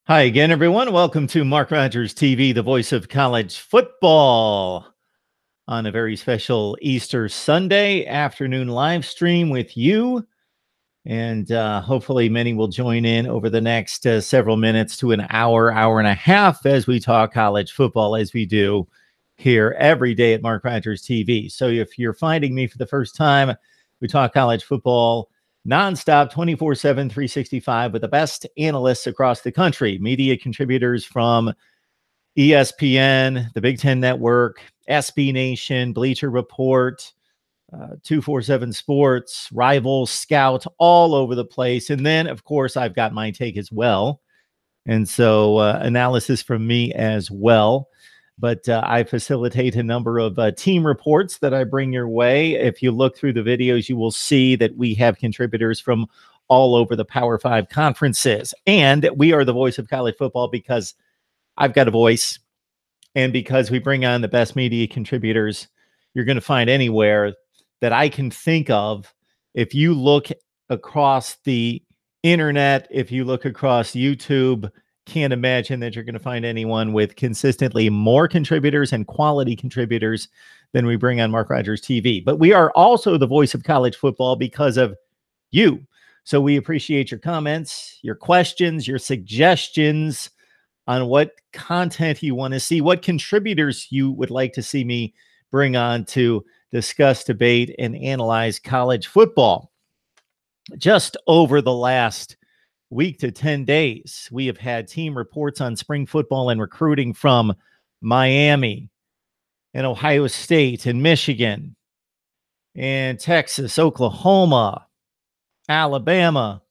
Hi again, everyone. Welcome to Mark Rogers TV, the voice of college football, on a very special Easter Sunday afternoon live stream with you. And hopefully many will join in over the next several minutes to an hour, hour and a half as we talk college football as we do here every day at Mark Rogers TV. So if you're finding me for the first time, we talk college football nonstop, 24/7, 365 with the best analysts across the country, media contributors from ESPN, the Big Ten Network, SB Nation, Bleacher Report, 247 Sports, Rival, Scout, all over the place. And then, of course, I've got my take as well. And so analysis from me as well. But I facilitate a number of team reports that I bring your way. If you look through the videos, you will see that we have contributors from all over the Power 5 conferences. And we are the voice of college football because I've got a voice. And because we bring on the best media contributors you're going to find anywhere that I can think of. If you look across the internet, if you look across YouTube, can't imagine that you're going to find anyone with consistently more contributors and quality contributors than we bring on Mark Rogers TV. But we are also the voice of college football because of you. So we appreciate your comments, your questions, your suggestions on what content you want to see, what contributors you would like to see me bring on to discuss, debate, and analyze college football. Just over the last week to 10 days, we have had team reports on spring football and recruiting from Miami and Ohio State and Michigan and Texas, Oklahoma, Alabama,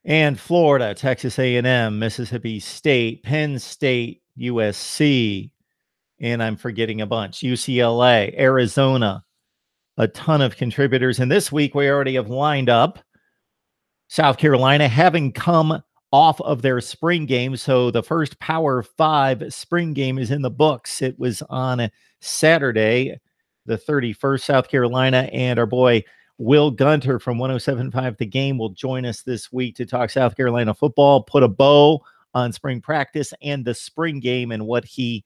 and Florida, Texas A&M, Mississippi State, Penn State, USC, and I'm forgetting a bunch, UCLA, Arizona, a ton of contributors. And this week we already have lined up South Carolina, having come off of their spring game. So the first Power 5 spring game is in the books. It was on Saturday, the 31st, South Carolina, and our boy Will Gunter from 107.5 The Game will join us this week to talk South Carolina football, put a bow on spring practice and the spring game and what he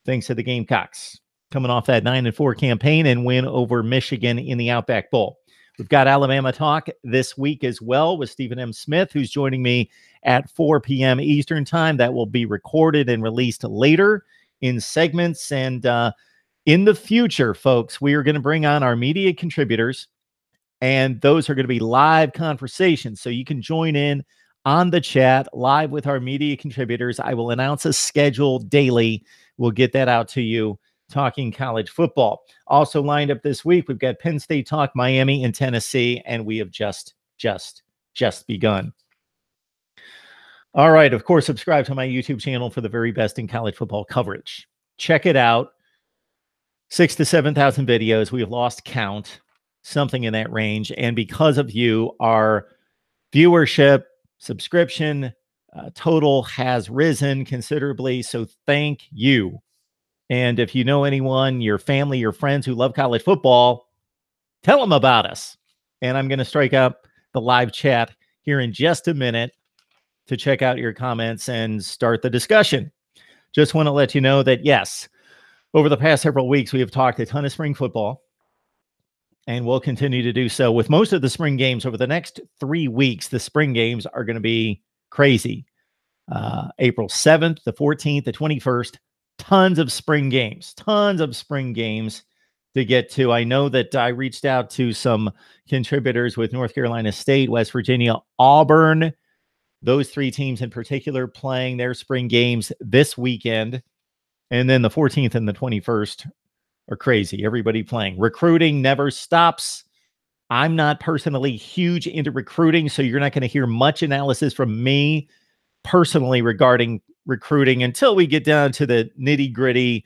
thinks of the Gamecocks coming off that 9-4 campaign and win over Michigan in the Outback Bowl. We've got Alabama talk this week as well with Stephen M. Smith, who's joining me at 4 p.m. Eastern time. That will be recorded and released later in segments. And in the future, folks, we are going to bring on our media contributors, and those are going to be live conversations. So you can join in on the chat live with our media contributors. I will announce a schedule daily. We'll get that out to you, talking college football. Also lined up this week, we've got Penn State talk, Miami and Tennessee, and we have just begun. All right, of course, subscribe to my YouTube channel for the very best in college football coverage. Check it out. 6,000 to 7,000 videos. We have lost count, something in that range. And because of you, our viewership, subscription total has risen considerably. So thank you. And if you know anyone, your family, your friends who love college football, tell them about us. And I'm going to strike up the live chat here in just a minute to check out your comments and start the discussion. Just want to let you know that, yes, over the past several weeks, we have talked a ton of spring football, and we'll continue to do so with most of the spring games. Over the next 3 weeks, the spring games are going to be crazy. April 7th, the 14th, the 21st, tons of spring games to get to. I know that I reached out to some contributors with North Carolina State, West Virginia, Auburn, those three teams in particular playing their spring games this weekend. And then the 14th and the 21st are crazy. Everybody playing. Recruiting never stops. I'm not personally huge into recruiting, so you're not going to hear much analysis from me personally regarding recruiting until we get down to the nitty-gritty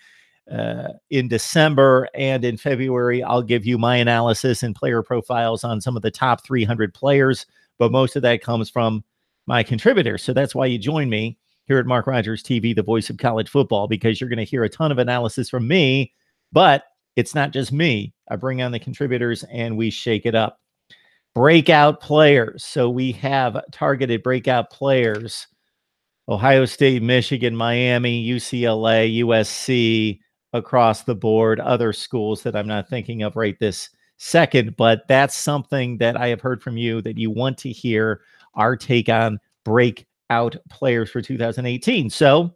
in December. And in February, I'll give you my analysis and player profiles on some of the top 300 players, but most of that comes from my contributors. So that's why you join me here at Mark Rogers TV, the voice of college football, because you're going to hear a ton of analysis from me, but it's not just me. I bring on the contributors and we shake it up. Breakout players. So we have targeted breakout players Ohio State, Michigan, Miami, UCLA, USC, across the board, other schools that I'm not thinking of right this second, but that's something that I have heard from you that you want to hear our take on breakout players for 2018. So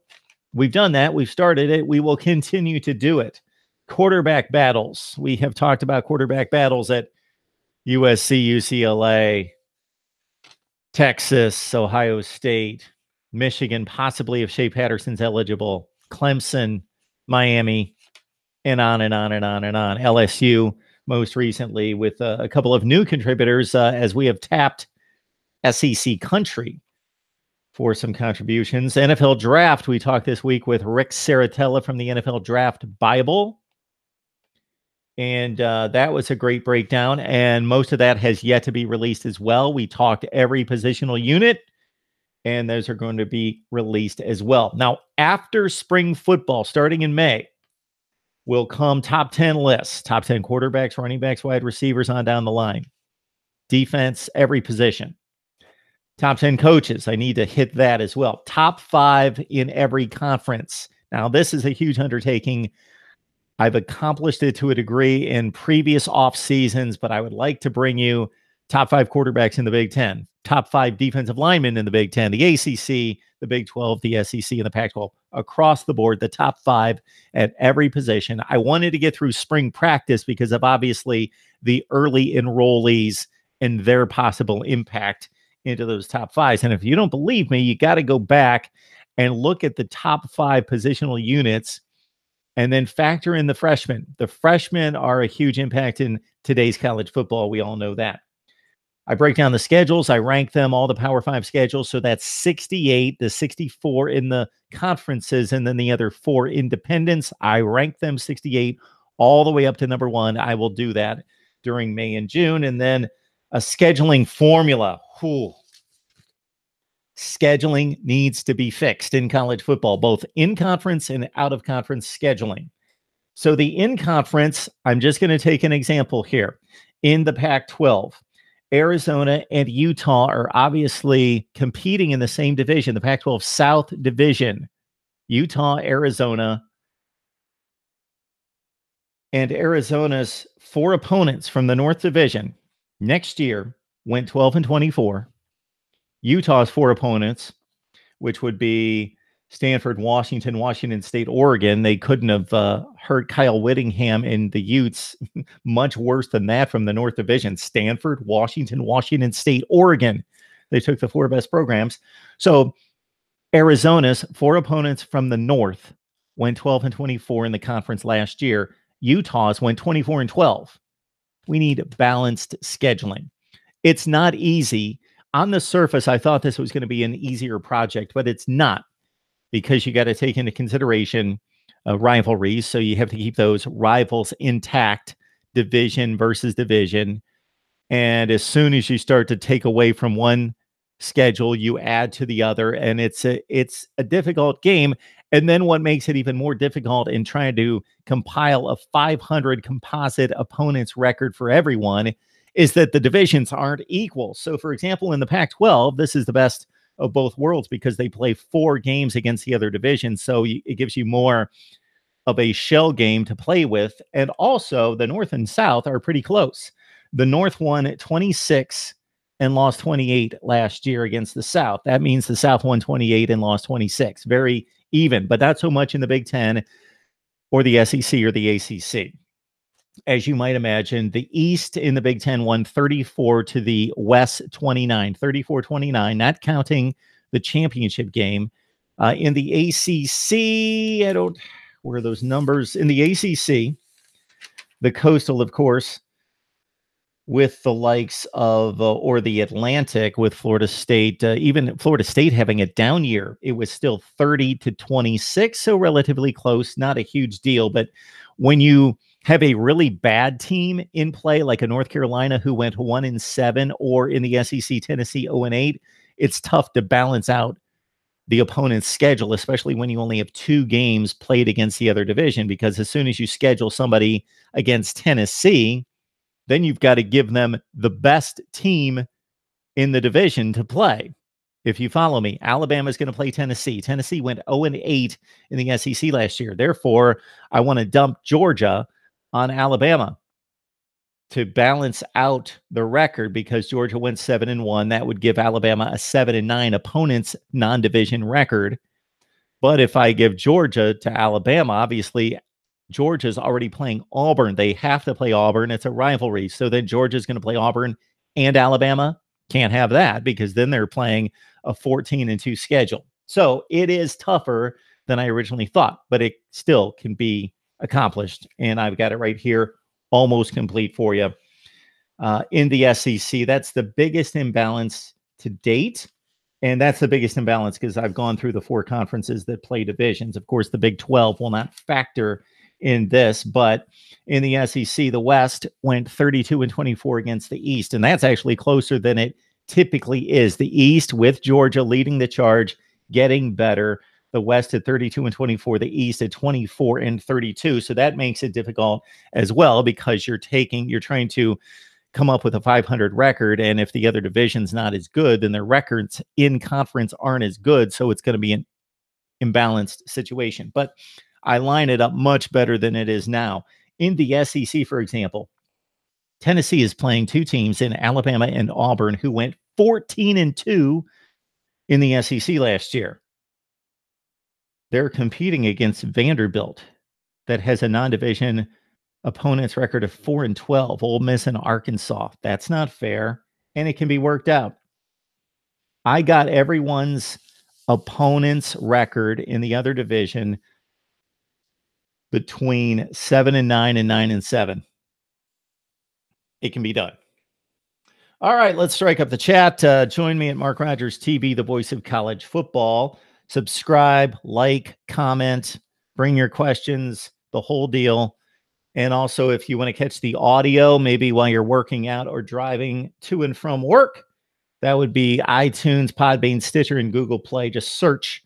we've done that. We've started it. We will continue to do it. Quarterback battles. We have talked about quarterback battles at USC, UCLA, Texas, Ohio State, Michigan, possibly if Shea Patterson's eligible, Clemson, Miami, and on and on and on and on. LSU, most recently, with a couple of new contributors as we have tapped SEC country for some contributions. NFL Draft, we talked this week with Rick Saratella from the NFL Draft Bible. And that was a great breakdown. And most of that has yet to be released as well. We talked every positional unit, and those are going to be released as well. Now, after spring football, starting in May, will come top 10 lists, top 10 quarterbacks, running backs, wide receivers on down the line. Defense, every position. Top 10 coaches, I need to hit that as well. Top 5 in every conference. Now, this is a huge undertaking. I've accomplished it to a degree in previous off seasons, but I would like to bring you top 5 quarterbacks in the Big Ten, top 5 defensive linemen in the Big Ten, the ACC, the Big 12, the SEC, and the Pac-12 across the board, the top 5 at every position. I wanted to get through spring practice because of obviously the early enrollees and their possible impact into those top 5s. And if you don't believe me, you got to go back and look at the top 5 positional units and then factor in the freshmen. The freshmen are a huge impact in today's college football. We all know that. I break down the schedules. I rank them, all the Power 5 schedules. So that's 68, the 64 in the conferences, and then the other 4 independents. I rank them 68 all the way up to number 1. I will do that during May and June. And then a scheduling formula. Whew. Scheduling needs to be fixed in college football, both in conference and out of conference scheduling. So the in conference, I'm just going to take an example here. In the Pac-12, Arizona and Utah are obviously competing in the same division, the Pac-12 South Division. Utah, Arizona, and Arizona's 4 opponents from the North Division next year went 12-24. Utah's 4 opponents, which would be Stanford, Washington, Washington State, Oregon. They couldn't have hurt Kyle Whittingham and the Utes much worse than that from the North Division. Stanford, Washington, Washington State, Oregon. They took the 4 best programs. So Arizona's 4 opponents from the North went 12-24 in the conference last year. Utah's went 24-12. We need balanced scheduling. It's not easy. On the surface, I thought this was going to be an easier project, but it's not, because you got to take into consideration rivalries. So you have to keep those rivals intact, division versus division. And as soon as you start to take away from one schedule, you add to the other, and it's a difficult game. And then what makes it even more difficult in trying to compile a 500 composite opponents record for everyone is that the divisions aren't equal. So, for example, in the Pac-12, this is the best of both worlds because they play 4 games against the other division. So it gives you more of a shell game to play with. And also, the North and South are pretty close. The North won 26 and lost 28 last year against the South. That means the South won 28 and lost 26. Very even, but not so much in the Big Ten or the SEC or the ACC. As you might imagine, the East in the Big Ten won 34 to the West 29, 34-29, not counting the championship game. In the ACC, where are those numbers? In the ACC, the Coastal, of course, with the likes of, or the Atlantic with Florida State, even Florida State having a down year, it was still 30-26, so relatively close, not a huge deal. But when you have a really bad team in play, like a North Carolina who went 1-7, or in the SEC, Tennessee 0-8, it's tough to balance out the opponent's schedule, especially when you only have 2 games played against the other division, because as soon as you schedule somebody against Tennessee, then you've got to give them the best team in the division to play. If you follow me, Alabama is going to play Tennessee. Tennessee went 0-8 in the SEC last year. Therefore, I want to dump Georgia on Alabama to balance out the record because Georgia went 7-1. That would give Alabama a 7-9 opponent's non-division record. But if I give Georgia to Alabama, obviously Georgia's already playing Auburn. They have to play Auburn. It's a rivalry. So then Georgia's going to play Auburn and Alabama. Can't have that because then they're playing a 14-2 schedule. So it is tougher than I originally thought, but it still can be accomplished. And I've got it right here, almost complete for you. In the SEC, that's the biggest imbalance to date. And that's the biggest imbalance because I've gone through the 4 conferences that play divisions. Of course, the Big 12 will not factor in this, but in the SEC, the West went 32-24 against the East. And that's actually closer than it typically is. The East, with Georgia leading the charge, getting better. The West at 32-24, the East at 24-32. So that makes it difficult as well because you're trying to come up with a 500 record. And if the other division's not as good, then their records in conference aren't as good. So it's going to be an imbalanced situation. But I line it up much better than it is now. In the SEC, for example, Tennessee is playing 2 teams in Alabama and Auburn who went 14-2 in the SEC last year. They're competing against Vanderbilt that has a non-division opponent's record of 4-12, Ole Miss and Arkansas. That's not fair, and it can be worked out. I got everyone's opponent's record in the other division between 7-9 and 9-7. It can be done. All right, let's strike up the chat. Join me at MarkRogersTV, the voice of college football. Subscribe, like, comment, bring your questions, the whole deal. And also, if you want to catch the audio, maybe while you're working out or driving to and from work, that would be iTunes, Podbean, Stitcher, and Google Play. Just search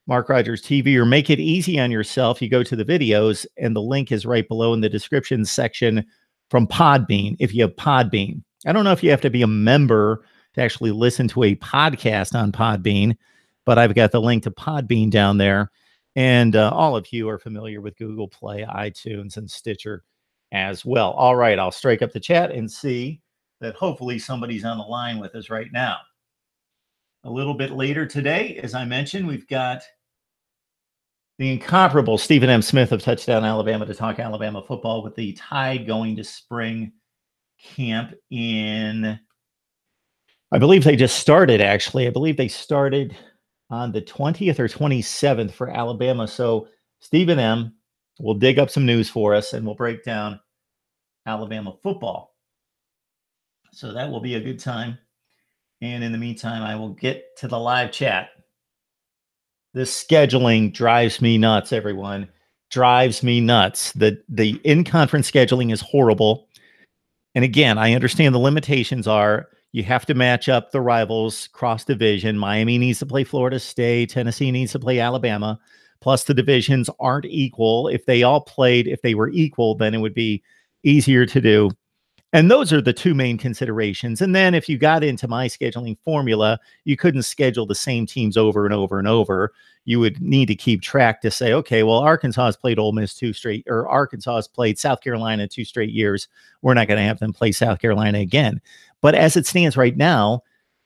Mark Rogers TV or make it easy on yourself. You go to the videos, and the link is right below in the description section from Podbean, if you have Podbean. I don't know if you have to be a member to actually listen to a podcast on Podbean, but I've got the link to Podbean down there. And all of you are familiar with Google Play, iTunes, and Stitcher as well. All right, I'll strike up the chat and see that hopefully somebody's on the line with us right now. A little bit later today, as I mentioned, we've got the incomparable Stephen M. Smith of Touchdown Alabama to talk Alabama football with the Tide going to spring camp in, I believe they just started, actually. I believe they started on the 20th or 27th for Alabama. So Stephen M. will dig up some news for us and we'll break down Alabama football. So that will be a good time. And in the meantime, I will get to the live chat. This scheduling drives me nuts, everyone. Drives me nuts. The in-conference scheduling is horrible. And again, I understand the limitations are you have to match up the rivals cross division. Miami needs to play Florida State. Tennessee needs to play Alabama. Plus the divisions aren't equal. If they were equal, then it would be easier to do. And those are the 2 main considerations. And then if you got into my scheduling formula, you couldn't schedule the same teams over and over and over. You would need to keep track to say, okay, well, Arkansas has played Ole Miss 2 straight, or Arkansas has played South Carolina 2 straight years. We're not going to have them play South Carolina again. But as it stands right now,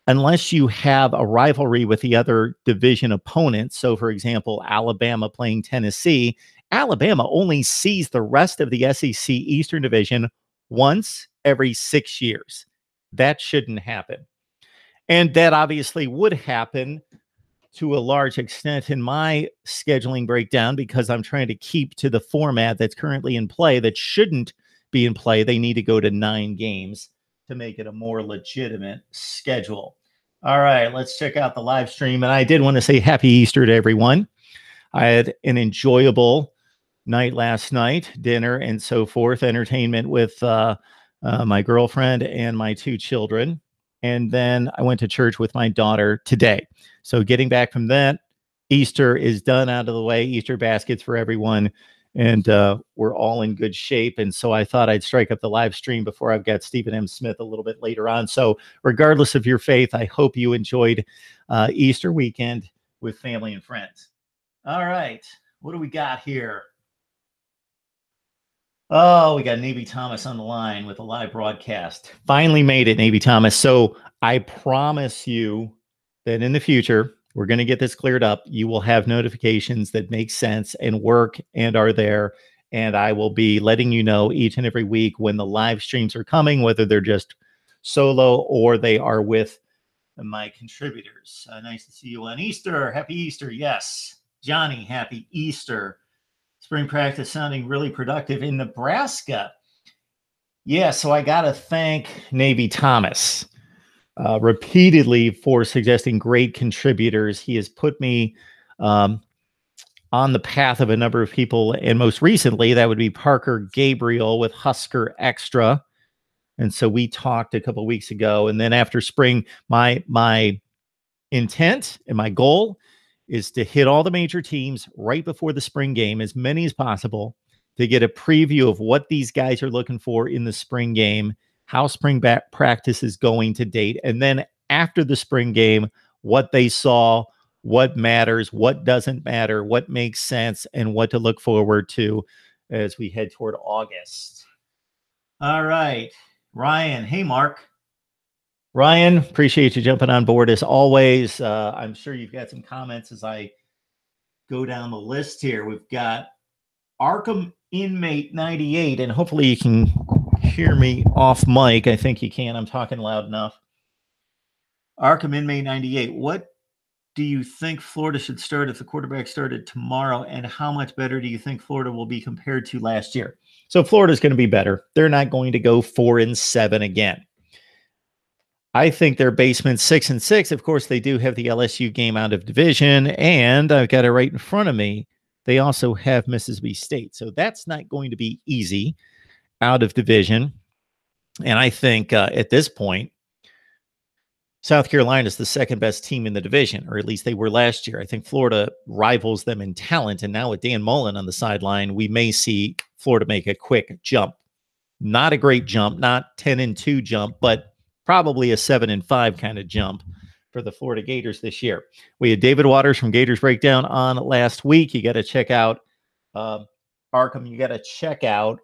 unless you have a rivalry with the other division opponents, so for example, Alabama playing Tennessee, Alabama only sees the rest of the SEC Eastern Division once every 6 years. That shouldn't happen. And that obviously would happen to a large extent in my scheduling breakdown because I'm trying to keep to the format that's currently in play that shouldn't be in play. They need to go to 9 games to make it a more legitimate schedule. All right, let's check out the live stream. And I did want to say happy Easter to everyone. I had an enjoyable night last night, dinner and so forth, entertainment with my girlfriend and my 2 children. And then I went to church with my daughter today. So getting back from that, Easter is done, out of the way. Easter baskets for everyone and we're all in good shape. And so I thought I'd strike up the live stream before I've got Stephen M. Smith a little bit later on. So regardless of your faith, I hope you enjoyed Easter weekend with family and friends. All right, what do we got here? Oh, we got Navy Thomas on the line with a live broadcast. Finally made it, Navy Thomas. So I promise you that in the future, we're going to get this cleared up. You will have notifications that make sense and work and are there. And I will be letting you know each and every week when the live streams are coming, whether they're just solo or they are with my contributors. Nice to see you on Easter. Happy Easter. Yes. Johnny, happy Easter. Spring practice sounding really productive in Nebraska. Yeah, so I got to thank Navy Thomas repeatedly for suggesting great contributors. He has put me on the path of a number of people, and most recently, that would be Parker Gabriel with Husker Extra. And so we talked a couple of weeks ago, and then after spring, my intent and my goal is to hit all the major teams right before the spring game, as many as possible, to get a preview of what these guys are looking for in the spring game, how spring practice is going to date, and then after the spring game, what they saw, what matters, what doesn't matter, what makes sense, and what to look forward to as we head toward August. All right, Ryan. Hey, Mark. Ryan, appreciate you jumping on board as always. I'm sure you've got some comments as I go down the list here. We've got Arkham Inmate 98, and hopefully you can hear me off mic. I think you can. I'm talking loud enough. Arkham Inmate 98, what do you think Florida should start if the quarterback started tomorrow, and how much better do you think Florida will be compared to last year? So Florida's going to be better. They're not going to go 4-7 again. I think their basement's 6-6. Of course, they do have the LSU game out of division, and I've got it right in front of me. They also have Mississippi State. So that's not going to be easy out of division. And I think at this point, South Carolina is the second best team in the division, or at least they were last year. I think Florida rivals them in talent. And now with Dan Mullen on the sideline, we may see Florida make a quick jump. Not a great jump, not 10-2 jump, but probably a 7-5 kind of jump for the Florida Gators this year. We had David Waters from Gators Breakdown on last week. You got to check out Arkham. You got to check out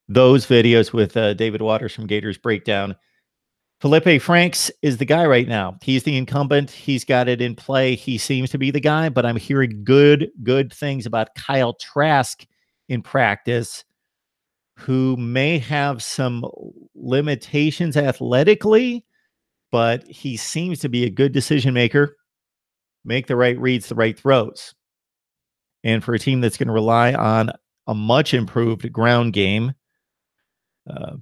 those videos with David Waters from Gators Breakdown. Felipe Franks is the guy right now. He's the incumbent. He's got it in play. He seems to be the guy, but I'm hearing good things about Kyle Trask in practice, who may have some limitations athletically, but he seems to be a good decision maker, make the right reads, the right throws. And for a team that's going to rely on a much improved ground game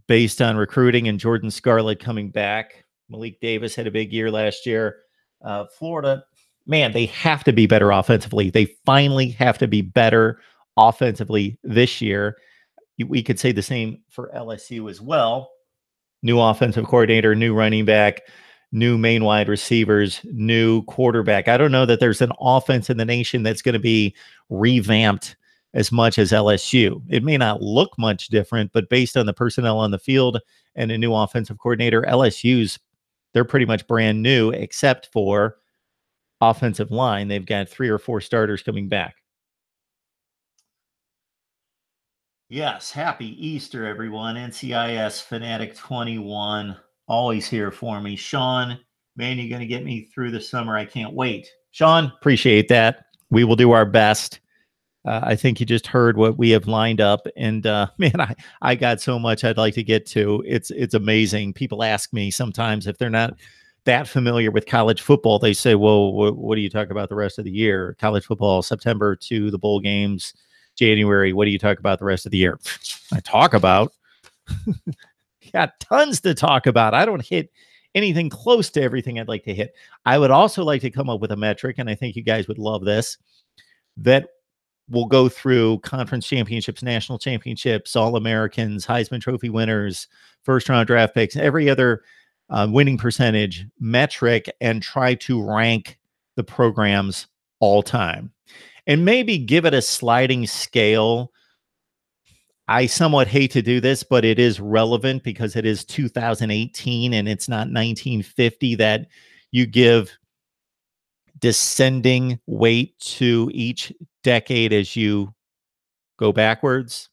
based on recruiting and Jordan Scarlett coming back, Malik Davis had a big year last year. Florida, man, they have to be better offensively. They finally have to be better offensively this year. We could say the same for LSU as well. New offensive coordinator, new running back, new main wide receivers, new quarterback. I don't know that there's an offense in the nation that's going to be revamped as much as LSU. It may not look much different, but based on the personnel on the field and a new offensive coordinator, they're pretty much brand new, except for offensive line. They've got 3 or 4 starters coming back. Yes, happy Easter, everyone. NCIS Fanatic 21, always here for me. Sean, man, you're going to get me through the summer. I can't wait. Sean, appreciate that. We will do our best. I think you just heard what we have lined up, and man, I got so much I'd like to get to. It's amazing. People ask me sometimes if they're not that familiar with college football. They say, well, what do you talk about the rest of the year? College football, September to the bowl games, January. What do you talk about the rest of the year? I talk about. Got tons to talk about. I don't hit anything close to everything I'd like to hit. I would also like to come up with a metric, and I think you guys would love this, that we'll go through conference championships, national championships, All-Americans, Heisman Trophy winners, first-round draft picks, every other winning percentage metric, and try to rank the programs all time. And maybe give it a sliding scale I somewhat hate to do this, but it is relevant because it is 2018 and it's not 1950 that you give descending weight to each decade as you go backwards.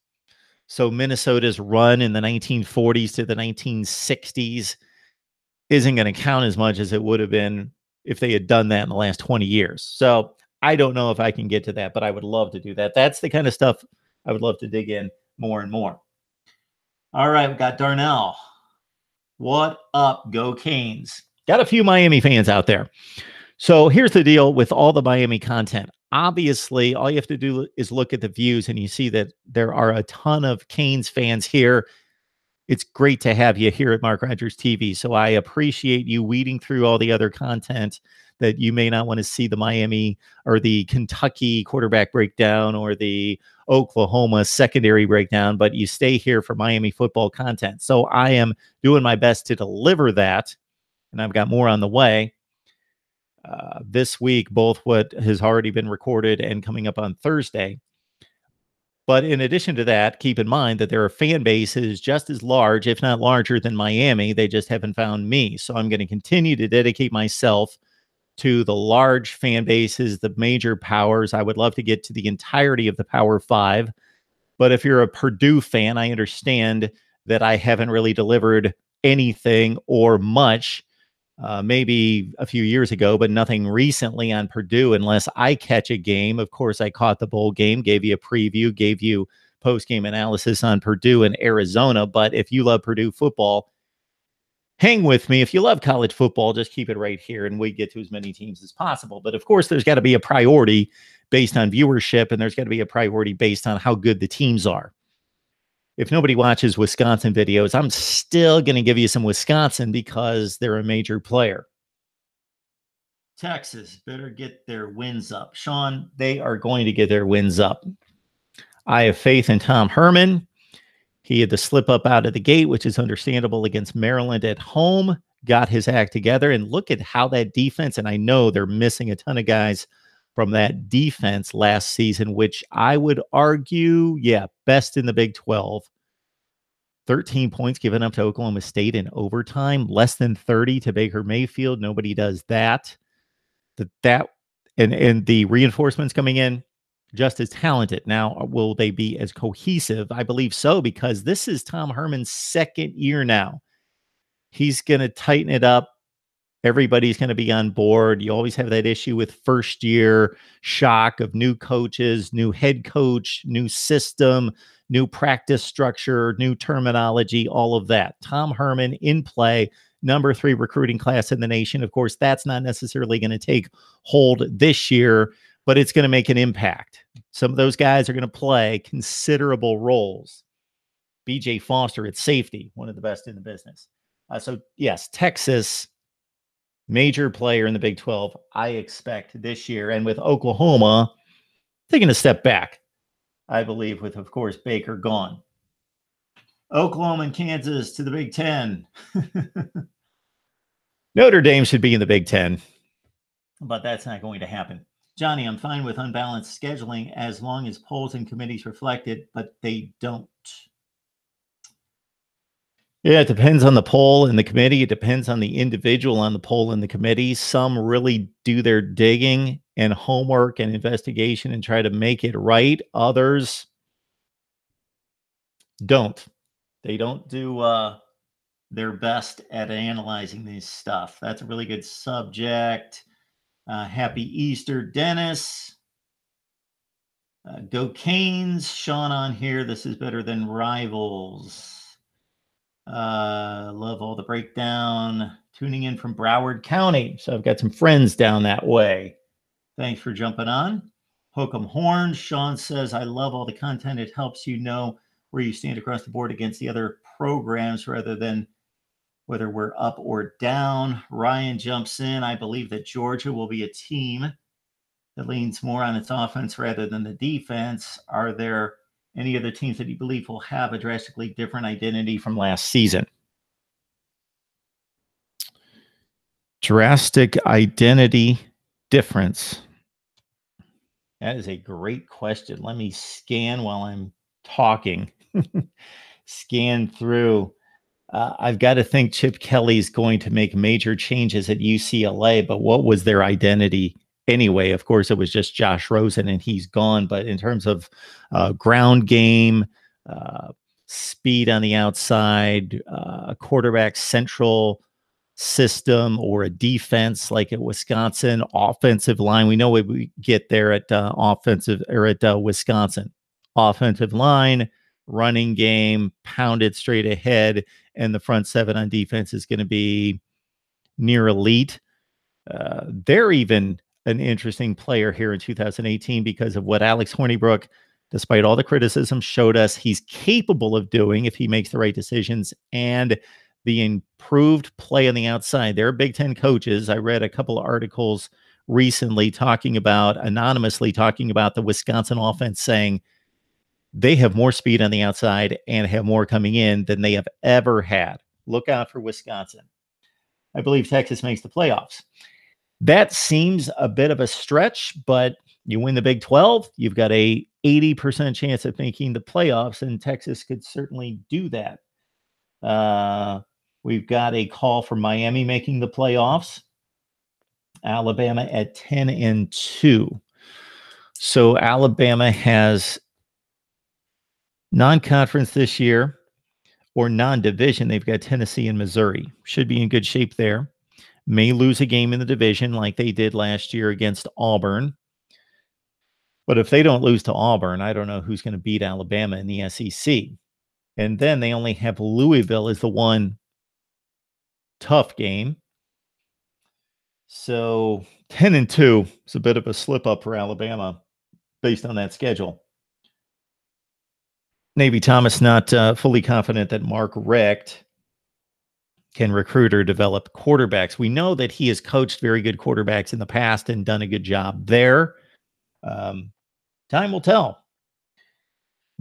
So Minnesota's run in the 1940s to the 1960s isn't going to count as much as it would have been if they had done that in the last 20 years. So I don't know if I can get to that, but I would love to do that. That's the kind of stuff I would love to dig in more and more. All right, we've got Darnell. What up, go Canes? Got a few Miami fans out there. So here's the deal with all the Miami content. Obviously, all you have to do is look at the views, and you see that there are a ton of Canes fans here. It's great to have you here at Mark Rogers TV. So I appreciate you weeding through all the other content that you may not want to see, the Miami or the Kentucky quarterback breakdown or the Oklahoma secondary breakdown, but you stay here for Miami football content. So I am doing my best to deliver that, and I've got more on the way. This week, both what has already been recorded and coming up on Thursday. But in addition to that, keep in mind that there are fan bases just as large, if not larger, than Miami. They just haven't found me. So I'm going to continue to dedicate myself to the large fan bases, the major powers. I would love to get to the entirety of the Power Five. But if you're a Purdue fan, I understand that I haven't really delivered anything or much. Maybe a few years ago, but nothing recently on Purdue unless I catch a game. Of course, I caught the bowl game, gave you a preview, gave you post-game analysis on Purdue and Arizona. But if you love Purdue football, hang with me. If you love college football, just keep it right here and we get to as many teams as possible. But of course, there's got to be a priority based on viewership, and there's got to be a priority based on how good the teams are. If nobody watches Wisconsin videos, I'm still going to give you some Wisconsin because they're a major player. Texas better get their wins up. Sean, they are going to get their wins up. I have faith in Tom Herman. He had to slip up out of the gate, which is understandable against Maryland at home, got his act together, and look at how that defense, and I know they're missing a ton of guys from that defense last season, which I would argue, best in the Big 12. 13 points given up to Oklahoma State in overtime, less than 30 to Baker Mayfield. Nobody does that. And the reinforcements coming in, just as talented. Now, will they be as cohesive? I believe so, because this is Tom Herman's second year now. He's going to tighten it up. Everybody's going to be on board. You always have that issue with first year shock of new coaches, new head coach, new system, new practice structure, new terminology, all of that. Tom Herman in play, number 3 recruiting class in the nation. Of course, that's not necessarily going to take hold this year, but it's going to make an impact. Some of those guys are going to play considerable roles. BJ Foster at safety, one of the best in the business. So yes, Texas, major player in the Big 12, I expect this year. And with Oklahoma, taking a step back, I believe, with, of course, Baker gone. Oklahoma and Kansas to the Big 10. Notre Dame should be in the Big 10, but that's not going to happen. Johnny, I'm fine with unbalanced scheduling as long as polls and committees reflect it, but they don't. Yeah, it depends on the poll and the committee. It depends on the individual on the poll and the committee. Some really do their digging and homework and investigation and try to make it right. Others don't. They don't do their best at analyzing this stuff. That's a really good subject. Happy Easter, Dennis. Go Canes. Sean on here. This is better than Rivals. Love all the breakdown. Tuning in from Broward County. So I've got some friends down that way. Thanks for jumping on. Hook'em Horn. Sean says, I love all the content. It helps you know where you stand across the board against the other programs rather than whether we're up or down. Ryan jumps in. I believe that Georgia will be a team that leans more on its offense rather than the defense. Are there any other teams that you believe will have a drastically different identity from last season? Drastic identity difference. That is a great question. Let me scan while I'm talking. Scan through. I've got to think Chip Kelly's going to make major changes at UCLA, but what was their identity anyway? Of course, it was just Josh Rosen, and he's gone. But in terms of ground game, uh, speed on the outside, quarterback central system, or a defense like at Wisconsin, offensive line. We know what we get there at Wisconsin. Offensive line, running game, pounded straight ahead, and the front seven on defense is going to be near elite. They're even an interesting player here in 2018 because of what Alex Hornibrook, despite all the criticism, showed us he's capable of doing if he makes the right decisions, and the improved play on the outside. There are Big Ten coaches. I read a couple of articles recently anonymously talking about the Wisconsin offense, saying they have more speed on the outside and have more coming in than they have ever had. Look out for Wisconsin. I believe Texas makes the playoffs. That seems a bit of a stretch, but you win the Big 12, you've got a 80% chance of making the playoffs, and Texas could certainly do that. We've got a call for Miami making the playoffs. Alabama at 10-2. So Alabama has non-conference this year, or non-division. They've got Tennessee and Missouri. Should be in good shape there. May lose a game in the division like they did last year against Auburn. But if they don't lose to Auburn, I don't know who's going to beat Alabama in the SEC. And then they only have Louisville as the one tough game. So 10-2 is a bit of a slip up for Alabama based on that schedule. Navy Thomas not fully confident that Mark Richt can recruit or develop quarterbacks. We know that he has coached very good quarterbacks in the past and done a good job there. Time will tell.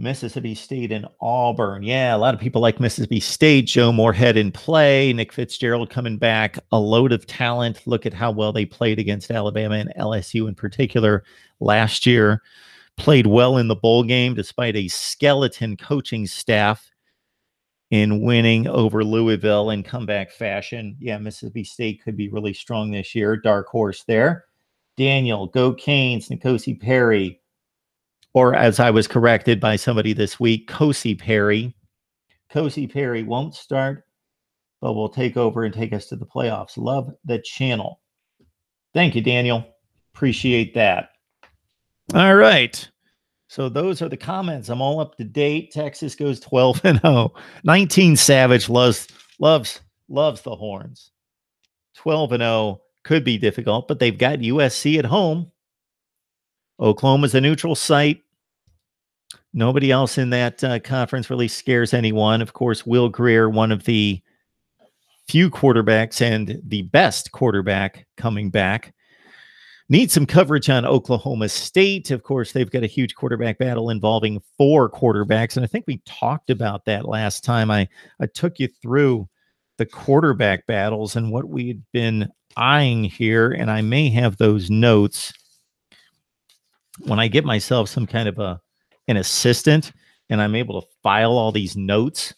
Mississippi State and Auburn. Yeah, a lot of people like Mississippi State. Joe Moorhead in play. Nick Fitzgerald coming back. A load of talent. Look at how well they played against Alabama and LSU in particular last year. Played well in the bowl game despite a skeleton coaching staff in winning over Louisville in comeback fashion. Yeah, Mississippi State could be really strong this year. Dark horse there. Daniel, go Canes, N'Kosi Perry. Or as I was corrected by somebody this week, Kosi Perry. Kosi Perry won't start, but will take over and take us to the playoffs. Love the channel. Thank you, Daniel. Appreciate that. All right. So those are the comments. I'm all up to date. Texas goes 12-0. 19 Savage loves the Horns. 12-0 could be difficult, but they've got USC at home. Oklahoma's a neutral site. Nobody else in that conference really scares anyone. Of course, Will Grier, one of the few quarterbacks and the best quarterback coming back. Need some coverage on Oklahoma State. Of course, they've got a huge quarterback battle involving 4 quarterbacks. And I think we talked about that last time. I took you through the quarterback battles and what we'd been eyeing here. And I may have those notes when I get myself some kind of an assistant and I'm able to file all these notes.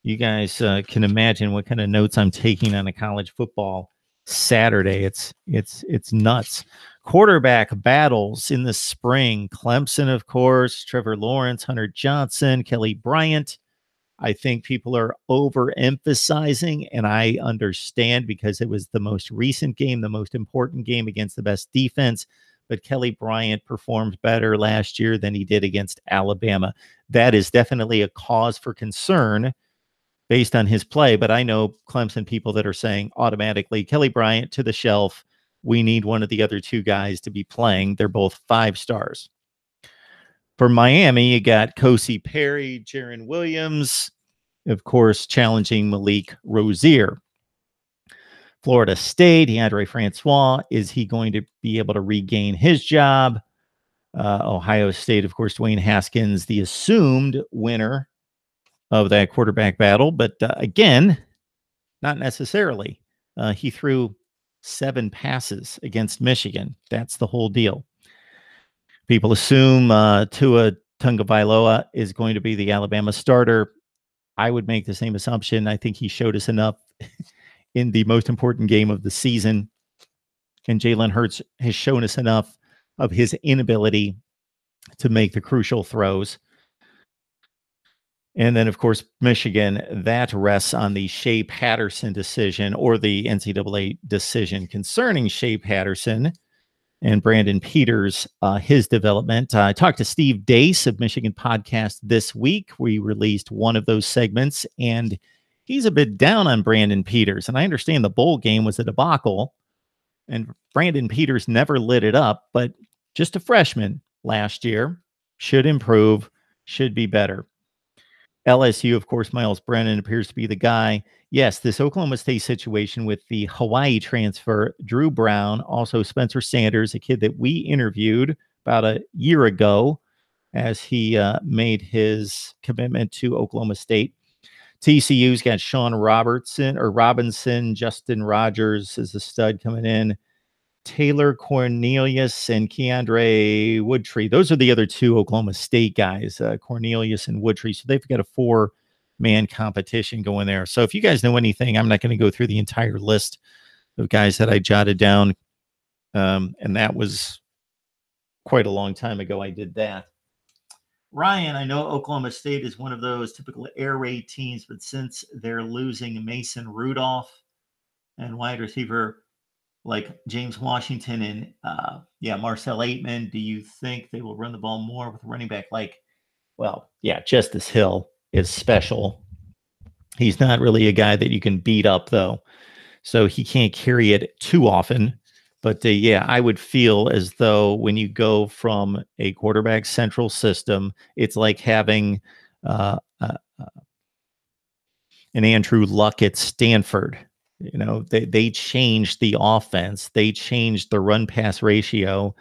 You guys can imagine what kind of notes I'm taking on a college football Saturday. It's nuts. Quarterback battles in the spring. Clemson, of course, Trevor Lawrence, Hunter Johnson, Kelly Bryant. I think people are overemphasizing, and I understand because it was the most recent game, the most important game against the best defense. But Kelly Bryant performed better last year than he did against Alabama. That is definitely a cause for concern based on his play. But I know Clemson people that are saying automatically, Kelly Bryant to the shelf. We need one of the other 2 guys to be playing. They're both 5 stars. For Miami, you got Kosi Perry, Jaron Williams, of course, challenging Malik Rozier. Florida State, DeAndre Francois, is he going to be able to regain his job? Ohio State, of course, Dwayne Haskins, the assumed winner of that quarterback battle. But again, not necessarily. He threw 7 passes against Michigan. That's the whole deal. People assume Tua Tagovailoa is going to be the Alabama starter. I would make the same assumption. I think he showed us enough in the most important game of the season. And Jalen Hurts has shown us enough of his inability to make the crucial throws. And then, of course, Michigan, that rests on the Shea Patterson decision, or the NCAA decision concerning Shea Patterson and Brandon Peters, his development. I talked to Steve Dace of Michigan Podcast this week. We released one of those segments, and he's a bit down on Brandon Peters. And I understand the bowl game was a debacle, and Brandon Peters never lit it up, but just a freshman last year, should improve, should be better. LSU, of course, Miles Brennan appears to be the guy. Yes, this Oklahoma State situation with the Hawaii transfer, Drew Brown, also Spencer Sanders, a kid that we interviewed about a year ago as he made his commitment to Oklahoma State. TCU's got Sean Robinson, Justin Rogers is a stud coming in. Taylor Cornelius and Keandre Woodtree. Those are the other two Oklahoma State guys, Cornelius and Woodtree. So they've got a 4-man competition going there. So if you guys know anything, I'm not going to go through the entire list of guys that I jotted down. And that was quite a long time ago I did that. Ryan, I know Oklahoma State is one of those typical air raid teams, but since they're losing Mason Rudolph and wide receiver like James Washington and Marcel Aitman, do you think they will run the ball more with a running back Justice Hill is special. He's not really a guy that you can beat up, though, so he can't carry it too often. But I would feel as though when you go from a quarterback central system, it's like having an Andrew Luck at Stanford. You know, they changed the offense. They changed the run-pass ratio,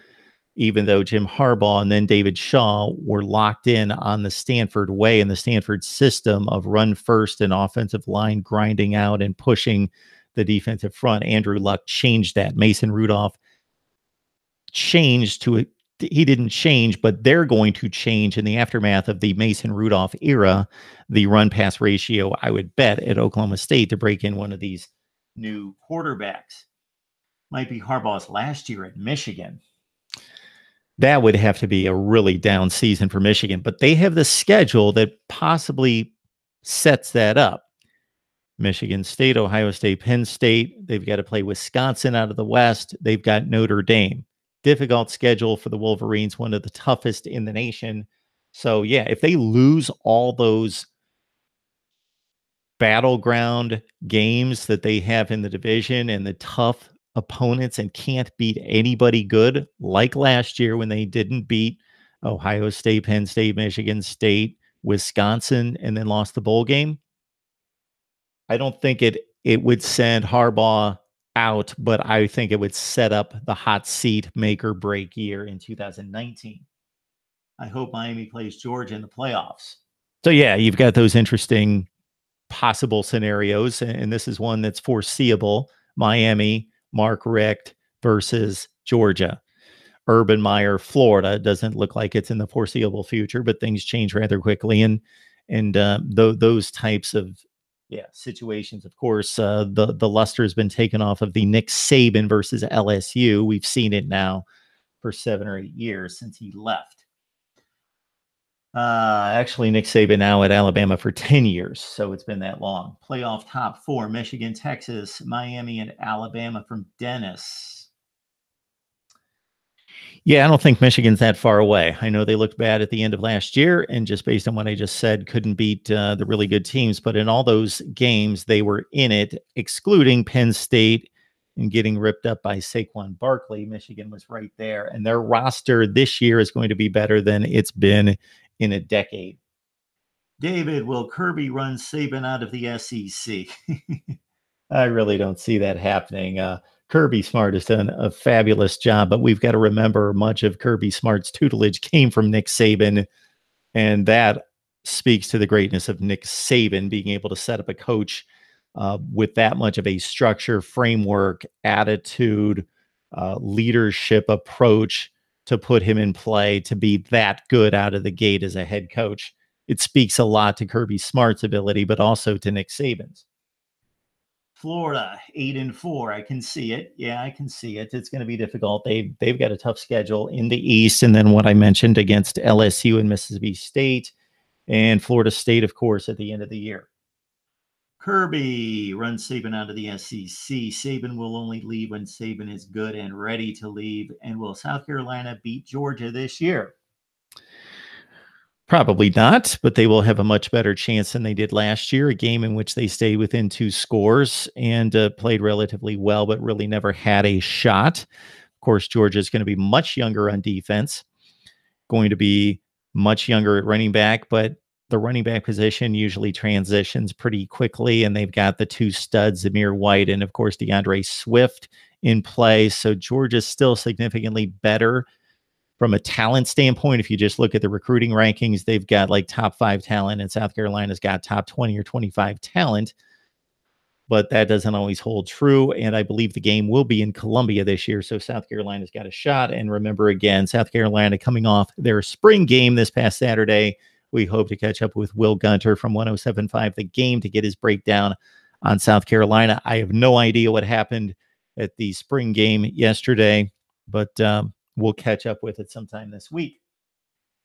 even though Jim Harbaugh and then David Shaw were locked in on the Stanford way and the Stanford system of run first and offensive line grinding out and pushing the defensive front. Andrew Luck changed that. Mason Rudolph changed to it. He didn't change, but they're going to change in the aftermath of the Mason Rudolph era, the run-pass ratio, I would bet, at Oklahoma State to break in one of these new quarterbacks. Might be Harbaugh's last year at Michigan. That would have to be a really down season for Michigan, but they have the schedule that possibly sets that up. Michigan State, Ohio State, Penn State. They've got to play Wisconsin out of the West. They've got Notre Dame. Difficult schedule for the Wolverines, one of the toughest in the nation. So, if they lose all those battleground games that they have in the division and the tough opponents and can't beat anybody good, like last year when they didn't beat Ohio State, Penn State, Michigan State, Wisconsin, and then lost the bowl game, I don't think it would send Harbaugh out, but I think it would set up the hot seat make or break year in 2019. I hope Miami plays Georgia in the playoffs. So you've got those interesting possible scenarios, and this is one that's foreseeable. Miami, Mark Richt versus Georgia. Urban Meyer, Florida. Doesn't look like it's in the foreseeable future, but things change rather quickly, and those types of situations. Of course, the luster has been taken off of the Nick Saban versus LSU. We've seen it now for 7 or 8 years since he left. Actually, Nick Saban now at Alabama for 10 years, so it's been that long. Playoff top 4, Michigan, Texas, Miami, and Alabama from Dennis. I don't think Michigan's that far away. I know they looked bad at the end of last year, and just based on what I just said, couldn't beat the really good teams. But in all those games, they were in it, excluding Penn State and getting ripped up by Saquon Barkley. Michigan was right there, and their roster this year is going to be better than it's been in a decade. David, will Kirby run Saban out of the SEC? I really don't see that happening. Kirby Smart has done a fabulous job, but we've got to remember much of Kirby Smart's tutelage came from Nick Saban, and that speaks to the greatness of Nick Saban being able to set up a coach with that much of a structure, framework, attitude, leadership approach to put him in play to be that good out of the gate as a head coach. It speaks a lot to Kirby Smart's ability, but also to Nick Saban's. Florida, 8-4. I can see it. Yeah, I can see it. It's going to be difficult. They've got a tough schedule in the East, and then what I mentioned against LSU and Mississippi State, and Florida State, of course, at the end of the year. Kirby runs Saban out of the SEC. Saban will only leave when Saban is good and ready to leave. And will South Carolina beat Georgia this year? Probably not, but they will have a much better chance than they did last year, a game in which they stayed within 2 scores and played relatively well, but really never had a shot. Of course, Georgia is going to be much younger on defense, going to be much younger at running back, but the running back position usually transitions pretty quickly, and they've got the 2 studs, Zamir White and, of course, DeAndre Swift in play. So Georgia's still significantly better from a talent standpoint. If you just look at the recruiting rankings, they've got like top 5 talent, and South Carolina's got top 20 or 25 talent. But that doesn't always hold true. And I believe the game will be in Columbia this year. So South Carolina's got a shot. And remember, again, South Carolina coming off their spring game this past Saturday. We hope to catch up with Will Gunter from 107.5 The Game to get his breakdown on South Carolina. I have no idea what happened at the spring game yesterday, but we'll catch up with it sometime this week.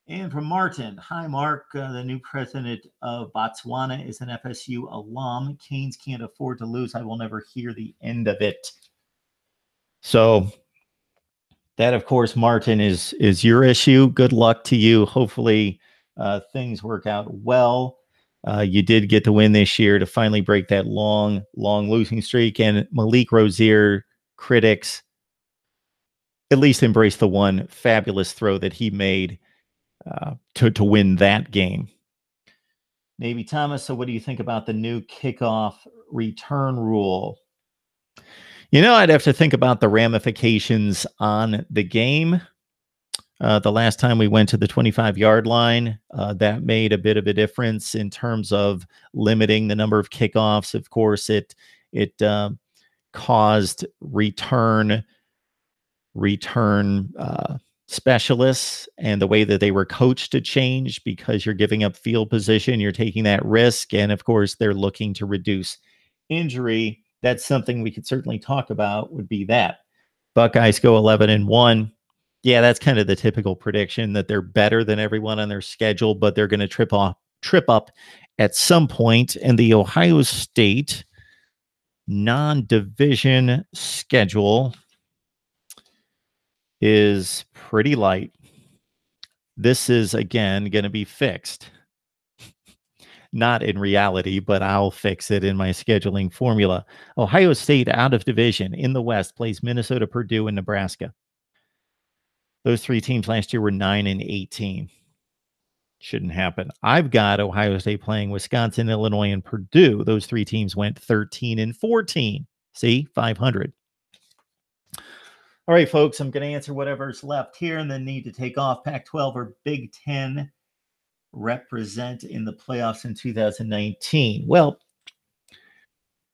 And from Martin, hi, Mark. The new president of Botswana is an FSU alum. Canes can't afford to lose. I will never hear the end of it. So that, of course, Martin, is your issue. Good luck to you. Hopefully things work out well. You did get the win this year to finally break that long losing streak. And Malik Rozier critics at least embrace the one fabulous throw that he made to win that game. Navy Thomas, so what do you think about the new kickoff return rule? I'd have to think about the ramifications on the game. The last time we went to the 25-yard line, that made a bit of a difference in terms of limiting the number of kickoffs. Of course, it caused return specialists and the way that they were coached to change because you're giving up field position, you're taking that risk, and of course they're looking to reduce injury. That's something we could certainly talk about, would be that. Buckeyes go 11-1. Yeah, that's kind of the typical prediction, that they're better than everyone on their schedule, but they're going to trip up at some point. And the Ohio State non-division schedule is pretty light. This is, again, going to be fixed. Not in reality, but I'll fix it in my scheduling formula. Ohio State out of division in the West plays Minnesota, Purdue, and Nebraska. Those 3 teams last year were 9-18. Shouldn't happen. I've got Ohio State playing Wisconsin, Illinois, and Purdue. Those 3 teams went 13-14. See, 500. All right, folks, I'm going to answer whatever's left here and then need to take off. Pac-12 or Big Ten represent in the playoffs in 2019? Well,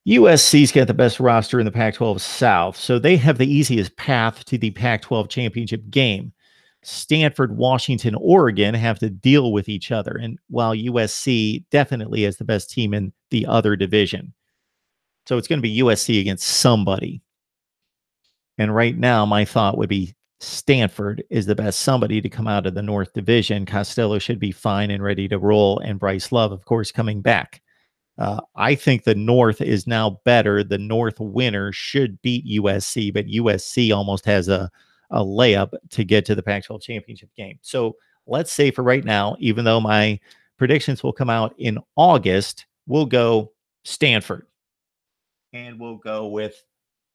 USC's got the best roster in the Pac-12 South, so they have the easiest path to the Pac-12 championship game. Stanford, Washington, Oregon have to deal with each other, and while USC definitely has the best team in the other division. So it's going to be USC against somebody. And right now, my thought would be Stanford is the best somebody to come out of the North Division. Costello should be fine and ready to roll, and Bryce Love, of course, coming back. I think the North is now better. The North winner should beat USC, but USC almost has a layup to get to the Pac-12 championship game. So let's say for right now, even though my predictions will come out in August, we'll go Stanford. And we'll go with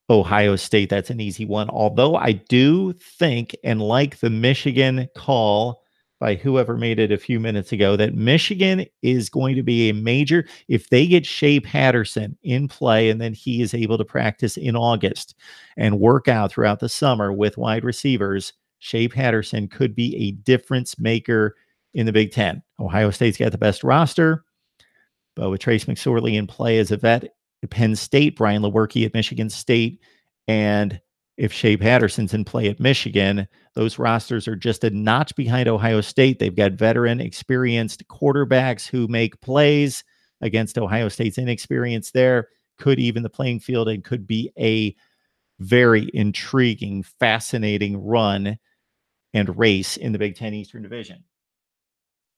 Ohio State. That's an easy one. Although I do think, and like the Michigan call by whoever made it a few minutes ago, that Michigan is going to be a major, if they get Shea Patterson in play and then he is able to practice in August and work out throughout the summer with wide receivers, Shea Patterson could be a difference maker in the Big Ten. Ohio State's got the best roster, but with Trace McSorley in play as a vet, Penn State, Brian Lewerke at Michigan State, and if Shea Patterson's in play at Michigan. Those rosters are just a notch behind Ohio State. They've got veteran, experienced quarterbacks who make plays against Ohio State's inexperience there. Could even the playing field and could be a very intriguing, fascinating run and race in the Big Ten Eastern Division.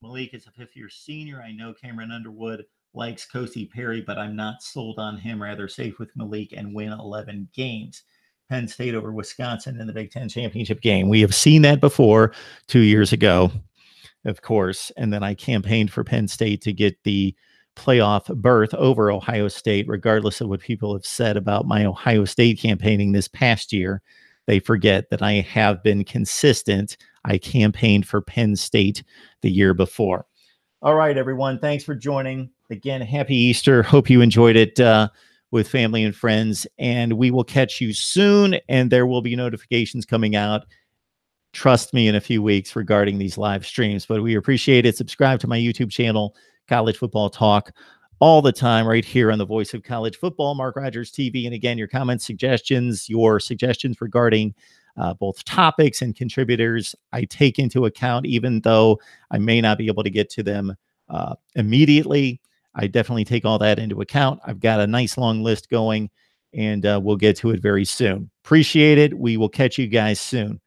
Malik is a fifth-year senior. I know Cameron Underwood likes Kosi Perry, but I'm not sold on him. Rather safe with Malik and win 11 games. Penn State over Wisconsin in the Big Ten championship game. We have seen that before 2 years ago, of course. And then I campaigned for Penn State to get the playoff berth over Ohio State, regardless of what people have said about my Ohio State campaigning this past year. They forget that I have been consistent. I campaigned for Penn State the year before. All right, everyone. Thanks for joining. Again, happy Easter. Hope you enjoyed it with family and friends. And we will catch you soon. And there will be notifications coming out. Trust me, in a few weeks regarding these live streams. But we appreciate it. Subscribe to my YouTube channel, College Football Talk, all the time right here on the Voice of College Football, Mark Rogers TV. And again, your comments, suggestions, your suggestions regarding both topics and contributors, I take into account, even though I may not be able to get to them immediately. I definitely take all that into account. I've got a nice long list going, and we'll get to it very soon. Appreciate it. We will catch you guys soon.